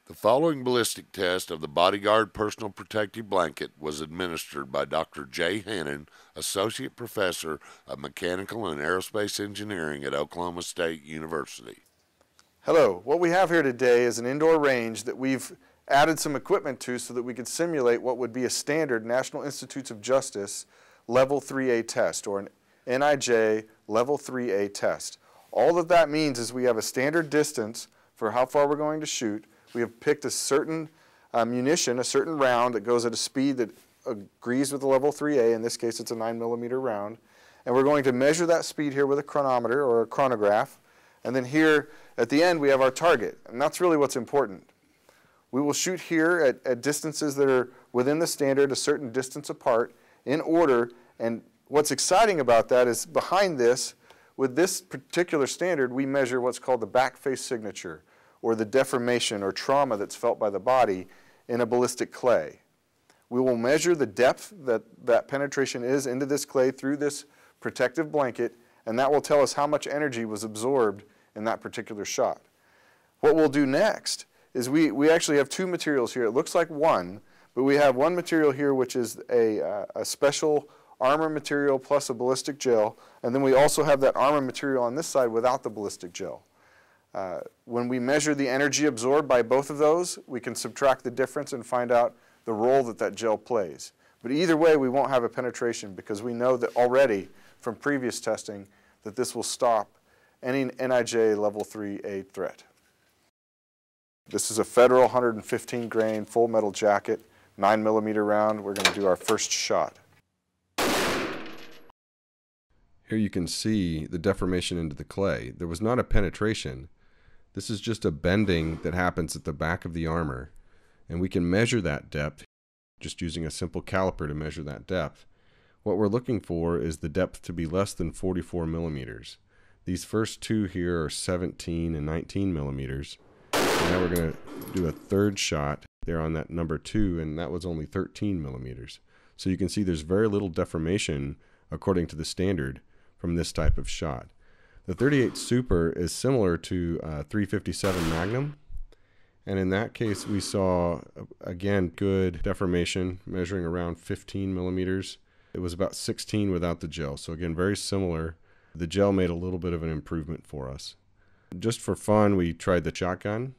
The following ballistic test of the Bodyguard personal protective blanket was administered by Dr. Jay Hannon, Associate Professor of Mechanical and Aerospace Engineering at Oklahoma State University. Hello, what we have here today is an indoor range that we've added some equipment to so that we could simulate what would be a standard National Institutes of Justice Level 3A test, or an NIJ Level 3A test. All that means is we have a standard distance for how far we're going to shoot. We have picked a certain munition, a certain round that goes at a speed that agrees with the Level 3A. In this case, it's a 9mm round. And we're going to measure that speed here with a chronometer or a chronograph. And then here at the end, we have our target. And that's really what's important. We will shoot here at distances that are within the standard, a certain distance apart, in order. And what's exciting about that is behind this, with this particular standard, we measure what's called the back face signature, or the deformation or trauma that's felt by the body in a ballistic clay. We will measure the depth that penetration is into this clay through this protective blanket, and that will tell us how much energy was absorbed in that particular shot. What we'll do next is we actually have two materials here. It looks like one, but we have one material here which is a special armor material plus a ballistic gel, and then we also have that armor material on this side without the ballistic gel. When we measure the energy absorbed by both of those, we can subtract the difference and find out the role that gel plays. But either way, we won't have a penetration because we know that already from previous testing that this will stop any NIJ Level 3A threat. This is a Federal 115 grain full metal jacket, 9mm round. We're going to do our first shot. Here you can see the deformation into the clay. There was not a penetration. This is just a bending that happens at the back of the armor, and we can measure that depth just using a simple caliper to measure that depth. What we're looking for is the depth to be less than 44 millimeters. These first two here are 17 and 19 millimeters. And now we're going to do a third shot there on that number 2, and that was only 13 millimeters. So you can see there's very little deformation according to the standard from this type of shot. The 38 Super is similar to 357 Magnum, and in that case we saw, again, good deformation measuring around 15 millimeters. It was about 16 without the gel, so again, very similar. The gel made a little bit of an improvement for us. Just for fun, we tried the shotgun.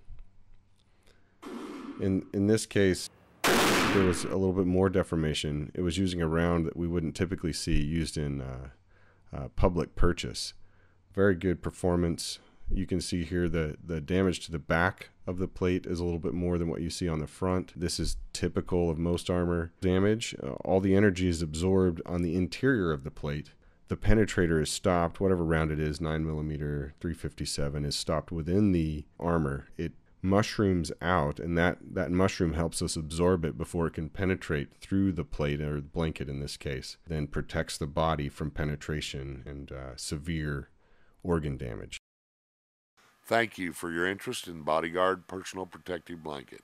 In this case, there was a little bit more deformation. It was using a round that we wouldn't typically see used in public purchase. Very good performance. You can see here the damage to the back of the plate is a little bit more than what you see on the front. This is typical of most armor damage. All the energy is absorbed on the interior of the plate. The penetrator is stopped, whatever round it is, 9mm, 357, is stopped within the armor. It mushrooms out, and that mushroom helps us absorb it before it can penetrate through the plate, or the blanket in this case, then protects the body from penetration and severe organ damage. Thank you for your interest in Bodyguard Personal Protective Blanket.